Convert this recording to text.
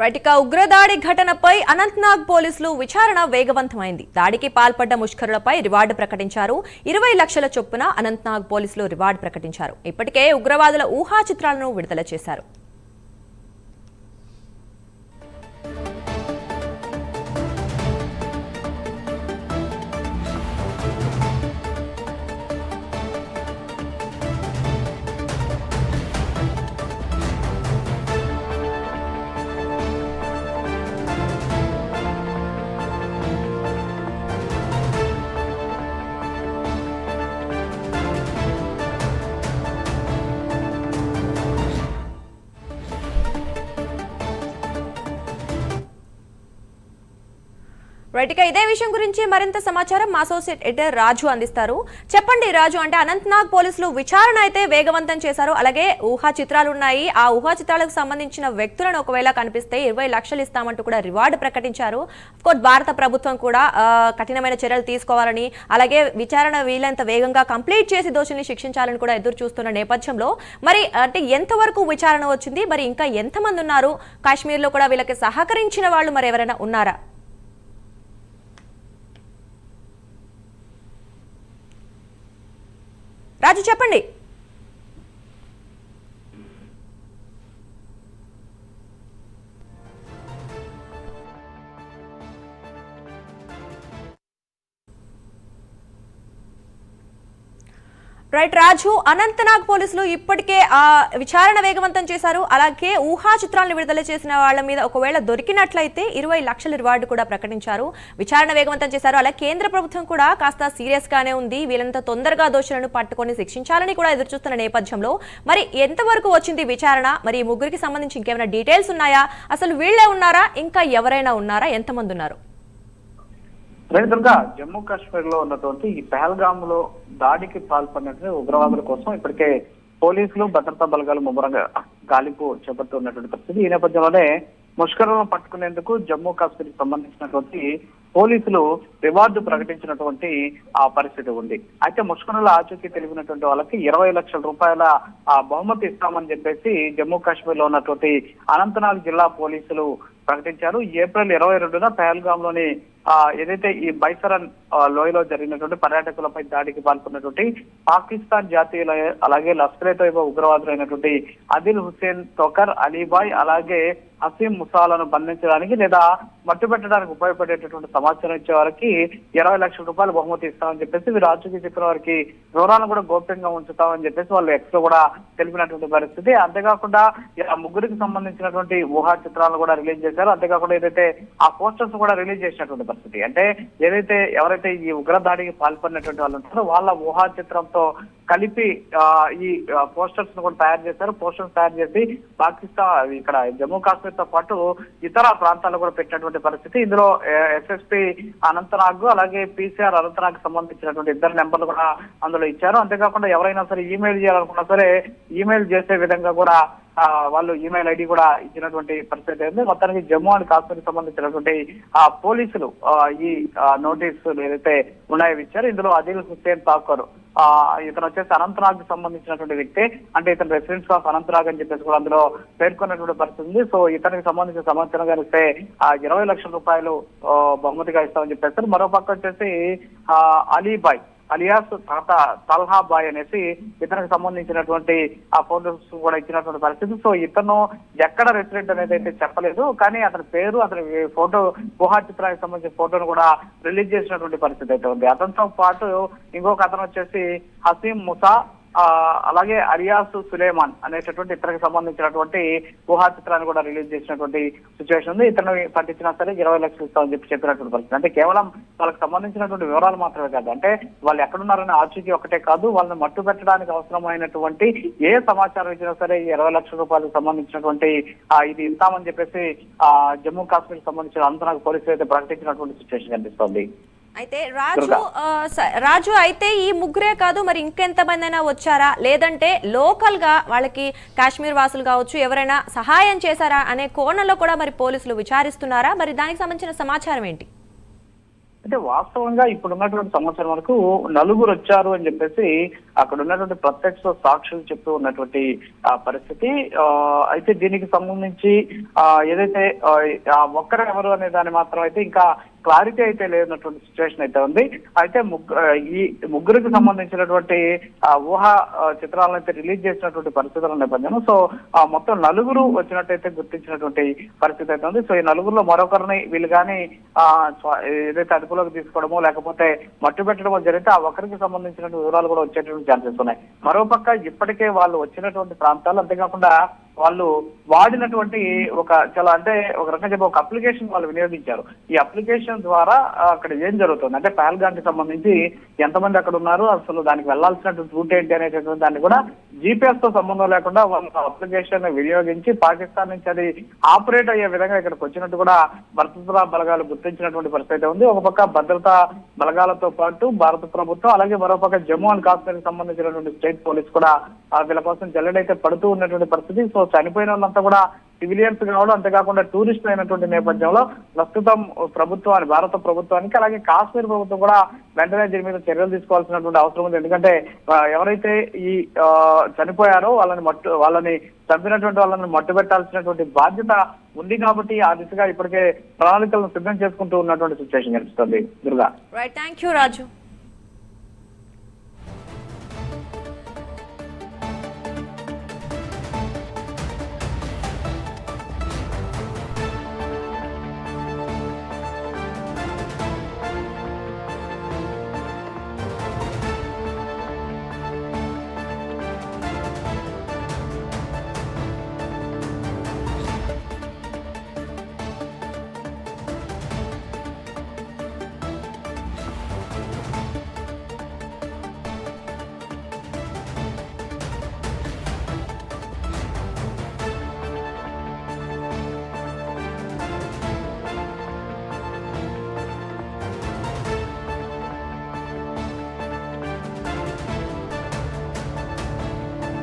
Right ఉగ్రదాడి ఘటనపై అనంతనాగ్ పోలీసులు విచారణ వేగవంతమైంది. దాడికి పాల్పడ్డ ముష్కరులపై రివార్డు ప్రకటించారు. 20 లక్షల చొప్పున అనంతనాగ్ పోలీసులు రివార్డు ప్రకటించారు. ఇప్పటికే ఉగ్రవాదుల ఊహా చిత్రాలను విడుదల చేశారు. రైట్ ఇదే విషయం గురించి మరింత సమాచారం మా అసోసియేట్ ఎడిటర్ రాజు అందిస్తారు. చెప్పండి రాజు, అంటే అనంతనాగ్ పోలీసులు విచారణ అయితే వేగవంతం చేశారు. అలాగే ఊహా చిత్రాలు ఉన్నాయి. ఆ ఊహా చిత్రాలకు సంబంధించిన వ్యక్తులను ఒకవేళ కనిపిస్తే 20 లక్షలు ఇస్తామంటూ కూడా రివార్డు ప్రకటించారు. అఫ్కోర్స్ భారత ప్రభుత్వం కూడా కఠినమైన చర్యలు తీసుకోవాలని, అలాగే విచారణ వీలంత వేగంగా కంప్లీట్ చేసి దోషుల్ని శిక్షించాలని కూడా ఎదురు చూస్తున్న నేపథ్యంలో మరి అంటే ఎంతవరకు విచారణ వచ్చింది, మరి ఇంకా ఎంతమంది ఉన్నారు, కాశ్మీర్లో కూడా వీళ్ళకి సహకరించిన వాళ్ళు మరి ఎవరైనా ఉన్నారా? రాజు చెప్పండి. రైట్ రాజు, అనంతనాగ్ పోలీసులు ఇప్పటికే విచారణ వేగవంతం చేశారు. అలాగే ఊహా చిత్రాలను విడుదల చేసిన వాళ్ళ మీద ఒకవేళ దొరికినట్లయితే 20 లక్షల రివార్డు కూడా ప్రకటించారు. విచారణ వేగవంతం చేశారు. అలాగే కేంద్ర ప్రభుత్వం కూడా కాస్త సీరియస్ గానే ఉంది. వీళ్ళంతా తొందరగా దోషులను పట్టుకొని శిక్షించాలని కూడా ఎదురుచూస్తున్న నేపథ్యంలో మరి ఎంతవరకు వచ్చింది విచారణ? మరి ఈ ముగ్గురికి సంబంధించి ఇంకేమైనా డీటెయిల్స్ ఉన్నాయా? అసలు వీళ్లే ఉన్నారా, ఇంకా ఎవరైనా ఉన్నారా, ఎంతమంది ఉన్నారు? దుర్గా, జమ్మూ కాశ్మీర్ లో ఉన్నటువంటి ఈ పహల్గామ్ లో దాడికి పాల్పడినటువంటి ఉగ్రవాదుల కోసం ఇప్పటికే పోలీసులు భద్రతా బలగాలు ముమ్మరంగా గాలింపు చేపడుతున్నటువంటి పరిస్థితి. ఈ నేపథ్యంలోనే ముష్కరులను పట్టుకునేందుకు జమ్మూ కాశ్మీర్ కి సంబంధించినటువంటి పోలీసులు రివార్డు ప్రకటించినటువంటి ఆ పరిస్థితి ఉంది. అయితే ముష్కరుల ఆచూకీ తెలిపినటువంటి వాళ్ళకి 20 లక్షల రూపాయల బహుమతి ఇస్తామని చెప్పేసి జమ్మూ కాశ్మీర్ లో ఉన్నటువంటి అనంతనాగ్ జిల్లా పోలీసులు ప్రకటించారు. ఏప్రిల్ 22న పహల్గామ్ లోని ఏదైతే ఈ బైసరన్ లోయలో జరిగినటువంటి పర్యాటకులపై దాడికి పాల్గొన్నటువంటి పాకిస్తాన్ జాతీయుల అలాగే లష్కర్-ఏ-తోయిబా ఉగ్రవాదులైనటువంటి ఆదిల్ హుసేన్ తోకర్, అలీబాయ్ అలాగే హసీం ముసాలను బంధించడానికి లేదా మట్టుపెట్టడానికి ఉపయోగపడేటటువంటి సమాచారం ఇచ్చే వారికి 20 లక్షల రూపాయలు బహుమతి ఇస్తామని చెప్పేసి వీరు ఆచూకీ చెప్పిన వారికి వివరాలను కూడా గోప్యంగా ఉంచుతామని చెప్పేసి వాళ్ళు ఎక్స్ లో కూడా తెలిపినటువంటి పరిస్థితి. అంతేకాకుండా ముగ్గురికి సంబంధించినటువంటి ఊహా చిత్రాలను కూడా రిలీజ్ చేశారు. అంతేకాకుండా ఏదైతే ఆ పోస్టర్స్ కూడా రిలీజ్ చేసినటువంటి పరిస్థితి, అంటే ఎవరైతే ఈ ఉగ్రదాడికి పాల్పడినటువంటి వాళ్ళు ఉంటారో వాళ్ళ ఊహా చిత్రంతో కలిపి ఈ పోస్టర్స్ ను కూడా తయారు చేశారు. పోస్టర్స్ తయారు చేసి పాకిస్తాన్ ఇక్కడ జమ్మూ కాశ్మీర్ తో పాటు ఇతర ప్రాంతాల్లో కూడా పెట్టినటువంటి పరిస్థితి. ఇందులో ఎస్ఎస్పీ అనంతనాగ్ అలాగే పీసీఆర్ అనంతనాగ్ సంబంధించినటువంటి 2 నెంబర్లు కూడా అందులో ఇచ్చారు. అంతేకాకుండా ఎవరైనా సరే ఈమెయిల్ చేయాలనుకున్నా సరే ఈమెయిల్ చేసే విధంగా కూడా వాళ్ళు ఈమెయిల్ ఐడి కూడా ఇచ్చినటువంటి పరిస్థితి ఉంది. మొత్తానికి జమ్మూ అండ్ కాశ్మీర్ సంబంధించినటువంటి పోలీసులు ఈ నోటీసులు ఏదైతే ఉన్నాయో ఇచ్చారు. ఇందులో ఆదిల్ హుసేన్ తాకర్ ఇతను వచ్చేసి అనంతనాగ్ సంబంధించినటువంటి వ్యక్తి, అంటే ఇతను రెసిడెన్స్ ఆఫ్ అనంతనాగ్ అని చెప్పేసి కూడా అందులో పేర్కొన్నటువంటి పరిస్థితి ఉంది. సో ఇతనికి సంబంధించిన సమాచారం ఇస్తే 20 లక్షల రూపాయలు బహుమతిగా ఇస్తామని చెప్పేస్తారు. మరో పక్క వచ్చేసి అలీబాయ్ అలియాస్ తల్హా బాయ్ అనేసి ఇతనికి సంబంధించినటువంటి ఆ ఫోటోస్ కూడా ఇచ్చినటువంటి పరిస్థితి. సో ఇతను ఎక్కడ రెసిడెంట్ అనేది అయితే చెప్పలేదు, కానీ అతని పేరు అతని ఫోటో ఊహా చిత్రానికి సంబంధించిన ఫోటోను కూడా రిలీజ్ చేసినటువంటి పరిస్థితి అయితే ఉంది. అతనితో పాటు ఇంకొక అతను వచ్చేసి హసీం ముసా అలాగే అరియాస్ సులేమాన్ అనేటటువంటి ఇతనికి సంబంధించినటువంటి ఊహా చిత్రాన్ని కూడా రిలీజ్ చేసినటువంటి సిచ్యువేషన్ ఉంది. ఇతను పట్టించినా సరే 20 లక్షలు ఇస్తామని చెప్పినటువంటి పరిస్థితి. అంటే కేవలం వాళ్ళకి సంబంధించినటువంటి వివరాలు మాత్రమే కాదు, అంటే వాళ్ళు ఎక్కడున్నారనే ఆచూకీ ఒకటే కాదు, వాళ్ళని మట్టు పెట్టడానికి అవసరమైనటువంటి ఏ సమాచారం ఇచ్చినా సరే 20 లక్షల రూపాయలకు సంబంధించినటువంటి ఇది ఇస్తామని చెప్పేసి జమ్మూ కాశ్మీర్ సంబంధించిన అనంతనాగ్ పోలీసులు అయితే ప్రకటించినటువంటి సిచ్యువేషన్ కనిపిస్తోంది. అయితే రాజు అయితే ఈ ముగ్గురే కాదు, మరి ఇంకెంతమంది అయినా వచ్చారా, లేదంటే లోకల్ గా వాళ్ళకి కాశ్మీర్ వాసులు కావచ్చు ఎవరైనా సహాయం చేశారా అనే కోణంలో కూడా మరి పోలీసులు విచారిస్తున్నారా? మరి దానికి సంబంధించిన సమాచారం ఏంటి? అయితే వాస్తవంగా ఇప్పుడు ఉన్నటువంటి సమాచారం వరకు నలుగురు వచ్చారు అని చెప్పేసి అక్కడ ఉన్నటువంటి ప్రత్యక్ష సాక్షులు చెప్తూ ఉన్నటువంటి పరిస్థితి. అయితే దీనికి సంబంధించి ఏదైతే ఒక్కరు ఎవరు అనే దాన్ని మాత్రం అయితే ఇంకా క్లారిటీ అయితే లేనటువంటి సిచ్యువేషన్ అయితే ఉంది. అయితే ఈ ముగ్గురికి సంబంధించినటువంటి ఊహా చిత్రాలను అయితే రిలీజ్ చేసినటువంటి పరిస్థితుల నేపథ్యంలో సో మొత్తం నలుగురు వచ్చినట్టయితే గుర్తించినటువంటి పరిస్థితి అయితే ఉంది. సో ఈ నలుగురులో మరొకరిని వీళ్ళు కానీ ఏదైతే అదుపులోకి తీసుకోవడమో లేకపోతే మట్టు పెట్టడమో జరిగితే ఆ ఒకరికి సంబంధించినటువంటి వివరాలు కూడా వచ్చేటువంటి ఛాన్సెస్ ఉన్నాయి. మరోపక్క ఇప్పటికే వాళ్ళు వచ్చినటువంటి ప్రాంతాలు అంతేకాకుండా వాళ్ళు వాడినటువంటి చాలా అంటే ఒక రకంగా చెప్పి ఒక అప్లికేషన్ వాళ్ళు వినియోగించారు. ఈ అప్లికేషన్ ద్వారా అక్కడ ఏం జరుగుతుంది అంటే పహల్గామ్ కి సంబంధించి ఎంతమంది అక్కడ ఉన్నారు, అసలు దానికి వెళ్లాల్సినటువంటి రూట్ ఏంటి అనేటటువంటి దాన్ని కూడా GPS తో సంబంధం లేకుండా వాళ్ళ అప్లికేషన్ వినియోగించి పాకిస్తాన్ నుంచి అది ఆపరేట్ అయ్యే విధంగా ఇక్కడికి వచ్చినట్టు కూడా భద్రతా బలగాలు గుర్తించినటువంటి పరిస్థితి ఉంది. ఒక పక్క భద్రతా బలగాలతో పాటు భారత ప్రభుత్వం అలాగే మరోపక్క జమ్మూ అండ్ కాశ్మీర్ కి సంబంధించినటువంటి స్టేట్ పోలీస్ కూడా వీళ్ళ కోసం జల్లెడైతే పడుతూ ఉన్నటువంటి పరిస్థితి. సో చనిపోయిన వాళ్ళంతా కూడా సివిలియన్స్ కావడం అంతేకాకుండా టూరిస్టులు అయినటువంటి నేపథ్యంలో ప్రస్తుతం భారత ప్రభుత్వానికి అలాగే కాశ్మీర్ ప్రభుత్వం కూడా వెంటనే దీని మీద చర్యలు తీసుకోవాల్సినటువంటి అవసరం ఉంది. ఎందుకంటే ఎవరైతే ఈ చనిపోయారో వాళ్ళని చంపినటువంటి వాళ్ళని మట్టు పెట్టాల్సినటువంటి బాధ్యత ఉంది కాబట్టి ఆ దిశగా ఇప్పటికే ప్రణాళికలను సిద్ధం చేసుకుంటూ ఉన్నటువంటి సిచ్యువేషన్ కనిపిస్తుంది. Durga. Right, thank you Raju.